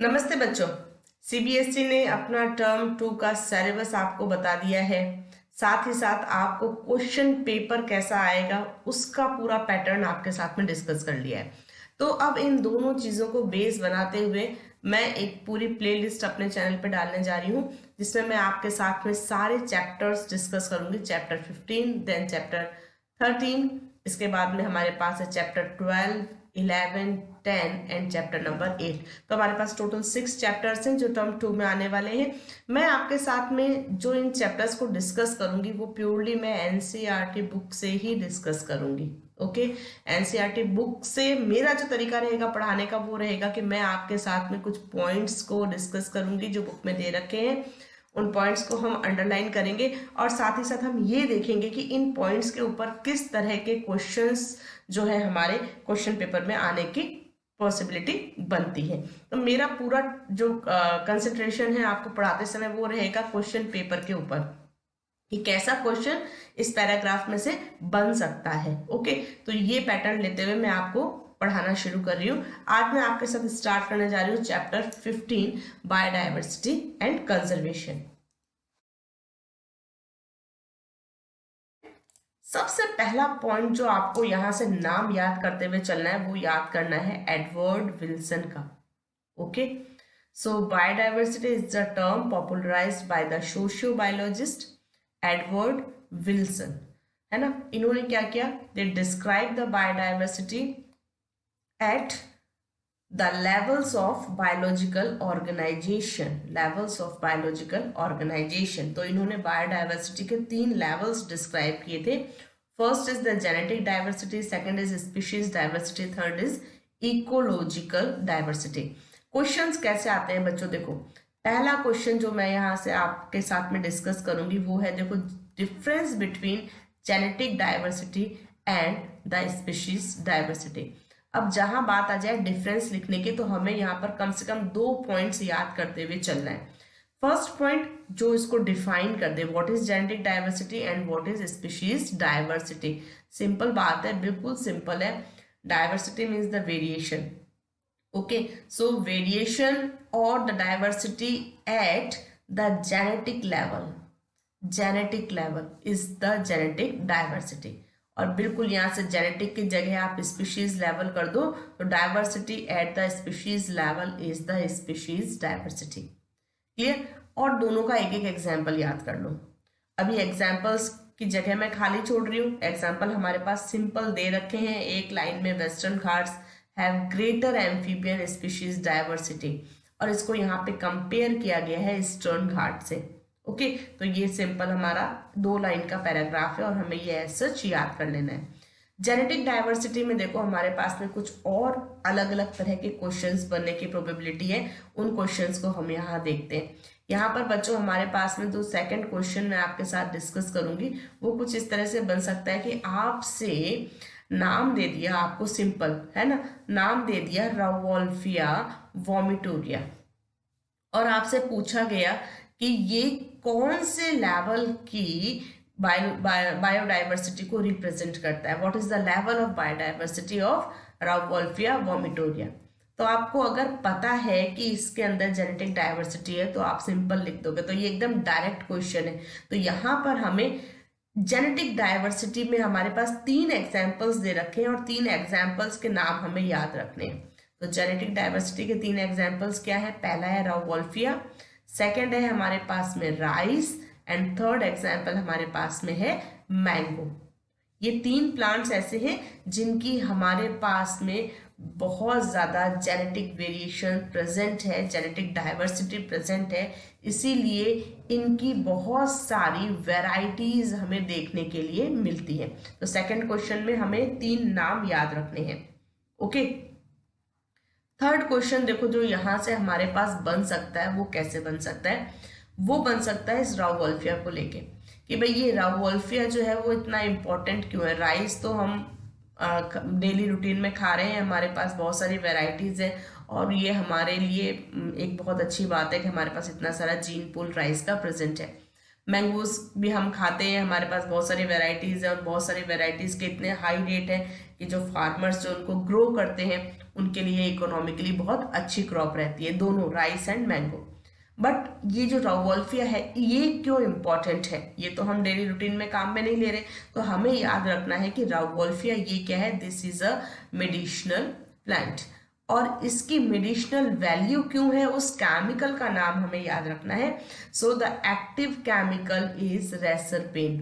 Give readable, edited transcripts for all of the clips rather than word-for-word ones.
नमस्ते बच्चों। सीबीएसई ने अपना टर्म 2 का सिलेबस आपको बता दिया है। साथ ही साथ आपको क्वेश्चन पेपर कैसा आएगा उसका पूरा पैटर्न आपके साथ में डिस्कस कर लिया है। तो अब इन दोनों चीज़ों को बेस बनाते हुए मैं एक पूरी प्लेलिस्ट अपने चैनल पे डालने जा रही हूँ, जिसमें मैं आपके साथ में सारे चैप्टर्स डिस्कस करूंगी। चैप्टर 15, देन चैप्टर 13, इसके बाद में हमारे पास है चैप्टर 12, 11, 10 एंड चैप्टर नंबर 8। तो हमारे पास टोटल 6 चैप्टर्स हैं जो टर्म 2 में आने वाले हैं। मैं आपके साथ में जो इन चैप्टर्स को डिस्कस करूंगी वो प्योरली मैं एनसीईआरटी बुक से ही डिस्कस करूंगी। ओके, एनसीईआरटी बुक से मेरा जो तरीका रहेगा पढ़ाने का वो रहेगा कि मैं आपके साथ में कुछ पॉइंट्स को डिस्कस करूंगी जो बुक में दे रखे हैं। उन पॉइंट्स को हम अंडरलाइन करेंगे और साथ ही साथ हम ये देखेंगे कि इन पॉइंट्स के ऊपर किस तरह के क्वेश्चंस जो है हमारे क्वेश्चन पेपर में आने की पॉसिबिलिटी बनती है। तो मेरा पूरा जो कंसंट्रेशन है आपको पढ़ाते समय वो रहेगा क्वेश्चन पेपर के ऊपर कि कैसा क्वेश्चन इस पैराग्राफ में से बन सकता है। ओके, तो ये पैटर्न लेते हुए मैं आपको पढ़ाना शुरू कर रही हूँ। आज मैं आपके साथ स्टार्ट करने जा रही हूँ चैप्टर 15 बायोडायवर्सिटी एंड कंजर्वेशन। सबसे पहला पॉइंट जो आपको यहां से नाम याद करते हुए चलना है वो याद करना है एडवर्ड विल्सन का। Okay, so biodiversity is the term popularised by the sociobiologist Edward Wilson, है ना। इन्होंने क्या किया, they describe the biodiversity at the levels of biological organisation. Levels of biological organisation, तो इन्होंने बायोडायवर्सिटी के 3 लेवल्स डिस्क्राइब किए थे। First is the genetic diversity, second is species diversity, third is ecological diversity. Questions कैसे आते हैं बच्चों, देखो पहला क्वेश्चन जो मैं यहाँ से आपके साथ में डिस्कस करूंगी वो है, देखो, difference between genetic diversity and the species diversity. अब जहां बात आ जाए डिफरेंस लिखने की तो हमें यहाँ पर कम से कम 2 पॉइंट्स याद करते हुए चलना है। फर्स्ट पॉइंट जो इसको डिफाइन कर दे, what is genetic diversity and what is species diversity. Simple बात है, बिल्कुल सिंपल है। Diversity means the variation. Okay, so variation और the diversity at the genetic level. Genetic level is the genetic diversity. और बिल्कुल यहाँ से जेनेटिक की जगह आप स्पीशीज लेवल कर दो तो diversity at the species level is the species diversity. Clear. और दोनों का एक एक एग्जाम्पल याद कर लो। अभी एग्जाम्पल्स की जगह मैं खाली छोड़ रही हूँ। एग्जाम्पल हमारे पास सिंपल दे रखे हैं एक लाइन में, western Ghats have greater amphibian species diversity, और इसको यहाँ पे कंपेयर किया गया है ईस्टर्न घाट से। ओके, तो ये सिंपल हमारा 2 लाइन का पैराग्राफ है और हमें ये एज सच याद कर लेना है। जेनेटिक डाइवर्सिटी में देखो हमारे पास में कुछ और अलग अलग तरह के क्वेश्चंस बनने की प्रोबेबिलिटी है। उन क्वेश्चंस को हम यहाँ देखते हैं। यहाँ पर बच्चों हमारे पास में जो सेकंड क्वेश्चन मैं आपके साथ डिस्कस करूंगी वो कुछ इस तरह से बन सकता है कि आपसे नाम दे दिया, आपको सिंपल है ना, नाम दे दिया रावोल्फिया वॉमिटोरिया, और आपसे पूछा गया कि ये कौन से लेवल की बायोडाइवर्सिटी को रिप्रेजेंट करता है। What is the level of biodiversity of Rauvolfia vomitoria. तो आपको अगर पता है कि इसके अंदर जेनेटिक डाइवर्सिटी है तो आप सिंपल लिख दोगे, तो ये एकदम डायरेक्ट क्वेश्चन है। तो यहाँ पर हमें जेनेटिक डाइवर्सिटी में हमारे पास 3 एग्जाम्पल्स दे रखे हैं और 3 एग्जाम्पल्स के नाम हमें याद रखने हैं। तो जेनेटिक डाइवर्सिटी के 3 एग्जाम्पल्स क्या है, पहला है रावोल्फिया, सेकेंड है हमारे पास में राइस, एंड थर्ड एग्जाम्पल हमारे पास में है मैंगो। ये 3 प्लांट्स ऐसे हैं जिनकी हमारे पास में बहुत ज़्यादा जेनेटिक वेरिएशन प्रेजेंट है, जेनेटिक डाइवर्सिटी प्रेजेंट है, इसीलिए इनकी बहुत सारी वैरायटीज हमें देखने के लिए मिलती है। तो सेकंड क्वेश्चन में हमें 3 नाम याद रखने हैं। ओके, थर्ड क्वेश्चन देखो जो यहाँ से हमारे पास बन सकता है वो कैसे बन सकता है, वो बन सकता है इस रावोल्फिया को लेके कि भाई ये रावोल्फिया जो है वो इतना इम्पोर्टेंट क्यों है। राइस तो हम डेली रूटीन में खा रहे हैं, हमारे पास बहुत सारी वेराइटीज है और ये हमारे लिए एक बहुत अच्छी बात है कि हमारे पास इतना सारा जीन पूल राइस का प्रेजेंट है। मैंगोज भी हम खाते हैं, हमारे पास बहुत सारी वेराइटीज़ है और बहुत सारी वेराइटीज़ के इतने हाई रेट है कि जो फार्मर्स जो उनको ग्रो करते हैं उनके लिए इकोनॉमिकली बहुत अच्छी क्रॉप रहती है, दोनों राइस एंड मैंगो। बट ये जो रावोल्फिया है ये क्यों इम्पोर्टेंट है, ये तो हम डेली रूटीन में काम में नहीं ले रहे, तो हमें याद रखना है कि रावोल्फिया ये क्या है, this is a medicinal plant. और इसकी मेडिसिनल वैल्यू क्यों है, उस केमिकल का नाम हमें याद रखना है। So the active chemical is reserpine.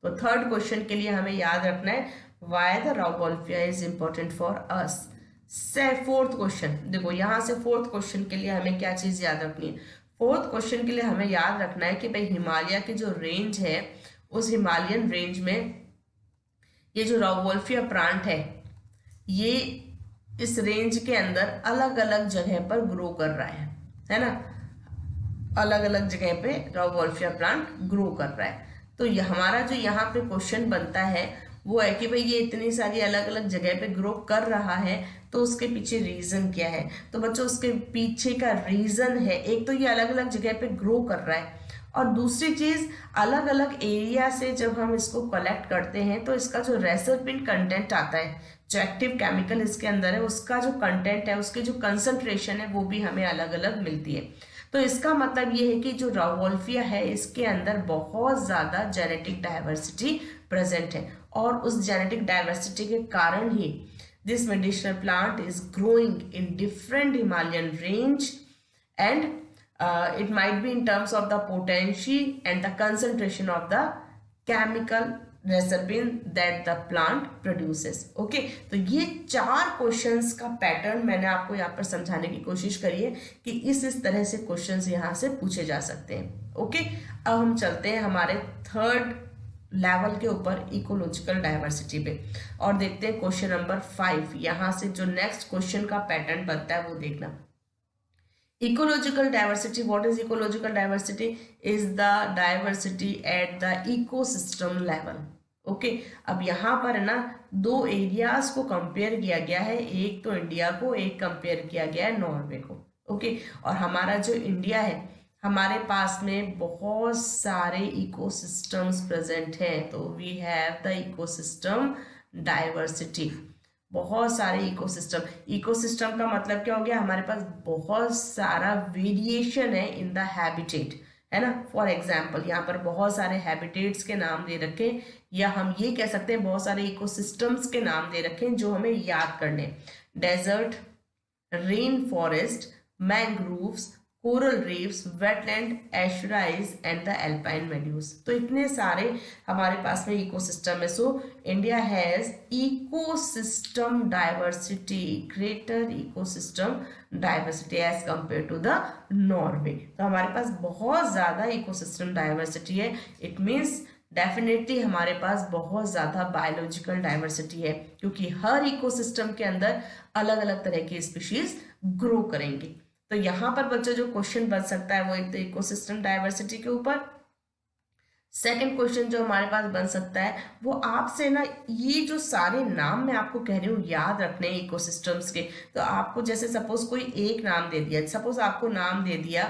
तो थर्ड क्वेश्चन के लिए हमें याद रखना है why the Rauvolfia is important for us. से फोर्थ क्वेश्चन देखो, यहां से फोर्थ क्वेश्चन के लिए हमें क्या चीज याद रखनी है, फोर्थ क्वेश्चन के लिए हमें याद रखना है कि भाई हिमालय की जो रेंज है उस हिमालयन रेंज में ये जो रावोल्फिया प्लांट ये इस रेंज के अंदर अलग अलग जगह पर ग्रो कर रहा है ना, अलग अलग जगह पे रावोल्फिया प्लांट ग्रो कर रहा है। तो ये हमारा जो यहाँ पे क्वेश्चन बनता है वो है कि भाई ये इतनी सारी अलग अलग जगह पे ग्रो कर रहा है तो उसके पीछे रीजन क्या है। तो बच्चों उसके पीछे का रीजन है, एक तो ये अलग अलग जगह पे ग्रो कर रहा है और दूसरी चीज अलग अलग एरिया से जब हम इसको कलेक्ट करते हैं तो इसका जो रेसरपिन कंटेंट आता है, जो एक्टिव केमिकल इसके अंदर है उसका जो कंटेंट है, उसकी जो कंसंट्रेशन है वो भी हमें अलग अलग मिलती है। तो इसका मतलब ये है कि जो रावोल्फिया है इसके अंदर बहुत ज़्यादा जेनेटिक डाइवर्सिटी प्रेजेंट है और उस जेनेटिक डाइवर्सिटी के कारण ही this medicinal plant is growing in different Himalayan range and it might be in terms of the potency and the concentration of the chemical reserpine that the plant produces. Okay, तो ये चार questions का pattern मैंने आपको यहाँ पर समझाने की कोशिश करी है कि इस तरह से क्वेश्चंस यहाँ से पूछे जा सकते हैं। ओके, अब हम चलते हैं हमारे थर्ड लेवल के ऊपर इकोलॉजिकल डाइवर्सिटी पे और देखते हैं क्वेश्चन नंबर 5। यहाँ से जो नेक्स्ट क्वेश्चन का पैटर्न बनता है वो देखना। Ecological diversity, what is ecological diversity? Is the diversity at the ecosystem level. Okay, अब यहाँ पर है ना दो एरियाज को कंपेयर किया गया है, एक तो इंडिया को, एक कंपेयर किया गया है नॉर्वे को। ओके, और हमारा जो इंडिया है हमारे पास में बहुत सारे इकोसिस्टम्स प्रेजेंट हैं, तो we have the ecosystem diversity, बहुत सारे इकोसिस्टम का मतलब क्या हो गया, हमारे पास बहुत सारा वेरिएशन है इन द हैबिटेट, है ना। फॉर एग्जाम्पल यहाँ पर बहुत सारे हैबिटेट्स के नाम दे रखे, या हम ये कह सकते हैं बहुत सारे इकोसिस्टम्स के नाम दे रखे जो हमें याद करने, desert, rain forest, mangroves, coral reefs, wetland, estuaries and the alpine meadows. तो इतने सारे हमारे पास में इकोसिस्टम है। So India has ecosystem diversity, greater ecosystem diversity as compare to the Norway. तो हमारे पास बहुत ज्यादा इकोसिस्टम डाइवर्सिटी है। इट मीन्स डेफिनेटली हमारे पास बहुत ज़्यादा बायोलॉजिकल डाइवर्सिटी है क्योंकि हर इकोसिस्टम के अंदर अलग अलग तरह की स्पीशीज ग्रो करेंगी। तो यहाँ पर बच्चों जो क्वेश्चन बन सकता है वो एक तो इकोसिस्टम डाइवर्सिटी के ऊपर। सेकंड क्वेश्चन जो हमारे पास बन सकता है वो आपसे ना, ये जो सारे नाम मैं आपको कह रही हूँ याद रखने इकोसिस्टम्स के, तो आपको जैसे सपोज कोई एक नाम दे दिया, सपोज आपको नाम दे दिया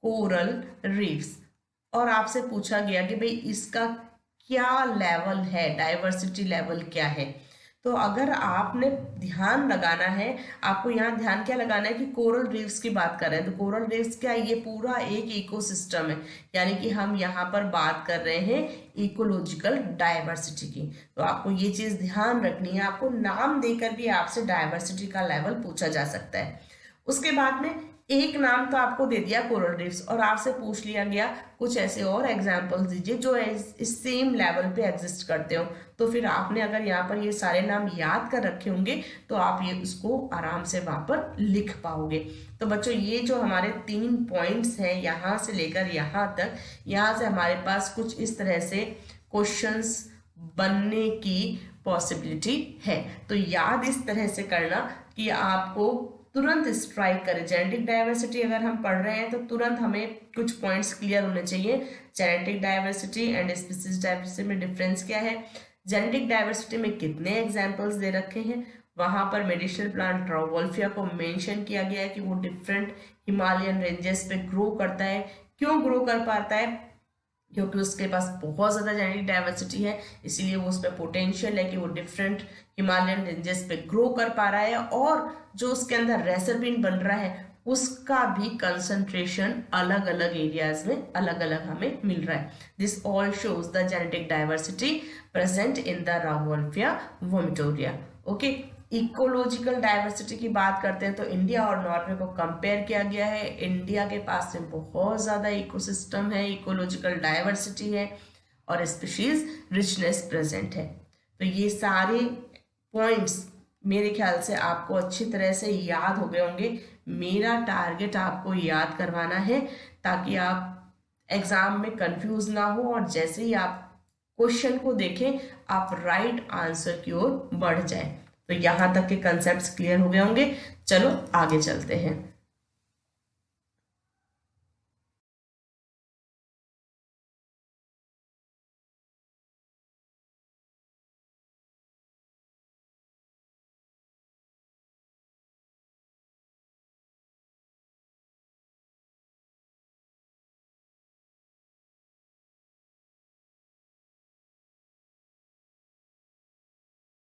कोरल रीफ्स और आपसे पूछा गया कि भाई इसका क्या लेवल है, डाइवर्सिटी लेवल क्या है, तो अगर आपने ध्यान लगाना है, आपको यहाँ ध्यान क्या लगाना है कि कोरल रीफ्स की बात कर रहे हैं, तो कोरल रीफ्स क्या है, ये पूरा एक इकोसिस्टम है, यानी कि हम यहाँ पर बात कर रहे हैं इकोलॉजिकल डाइवर्सिटी की। तो आपको ये चीज ध्यान रखनी है, आपको नाम देकर भी आपसे डाइवर्सिटी का लेवल पूछा जा सकता है। उसके बाद में एक नाम तो आपको दे दिया कोरल रीफ्स और आपसे पूछ लिया गया कुछ ऐसे और एग्जांपल्स दीजिए जो इस सेम लेवल पे एग्जिस्ट करते हो, तो फिर आपने अगर यहाँ पर ये सारे नाम याद कर रखे होंगे तो आप ये उसको आराम से वहां पर लिख पाओगे। तो बच्चों ये जो हमारे 3 पॉइंट्स हैं यहाँ से लेकर यहाँ तक, यहाँ से हमारे पास कुछ इस तरह से क्वेश्चंस बनने की पॉसिबिलिटी है। तो याद इस तरह से करना कि आपको तुरंत स्ट्राइक करें। जेनेटिक डाइवर्सिटी अगर हम पढ़ रहे हैं तो तुरंत हमें कुछ पॉइंट्स क्लियर होने चाहिए। Genetic diversity and species diversity में डिफरेंस क्या है, जेनेटिक डाइवर्सिटी में कितने एग्जाम्पल्स दे रखे हैं, वहां पर मेडिसिनल प्लांट रावोल्फिया को मेंशन किया गया है कि वो डिफरेंट हिमालयन रेंजेस पे ग्रो करता है, क्यों ग्रो कर पाता है, क्योंकि उसके पास बहुत ज़्यादा जेनेटिक डाइवर्सिटी है, इसीलिए वो उस पर पोटेंशियल है कि वो डिफरेंट हिमालयन रेंजेस पे ग्रो कर पा रहा है, और जो उसके अंदर रेसरपिन बन रहा है उसका भी कंसंट्रेशन अलग अलग एरियाज में अलग अलग हमें मिल रहा है। This all shows the genetic diversity present in the rauwolfia vomitoria. Okay, ecological diversity की बात करते हैं तो इंडिया और नॉर्वे को कंपेयर किया गया है। इंडिया के पास में बहुत ज़्यादा इकोसिस्टम है, इकोलॉजिकल डाइवर्सिटी है और स्पीशीज रिचनेस प्रेजेंट है। तो ये सारे पॉइंट्स मेरे ख्याल से आपको अच्छी तरह से याद हो गए होंगे। मेरा टारगेट आपको याद करवाना है ताकि आप एग्जाम में कंफ्यूज ना हो, और जैसे ही आप क्वेश्चन को देखें आप राइट आंसर की ओर बढ़ जाएं। तो यहाँ तक के कंसेप्ट्स क्लियर हो गए होंगे। चलो आगे चलते हैं।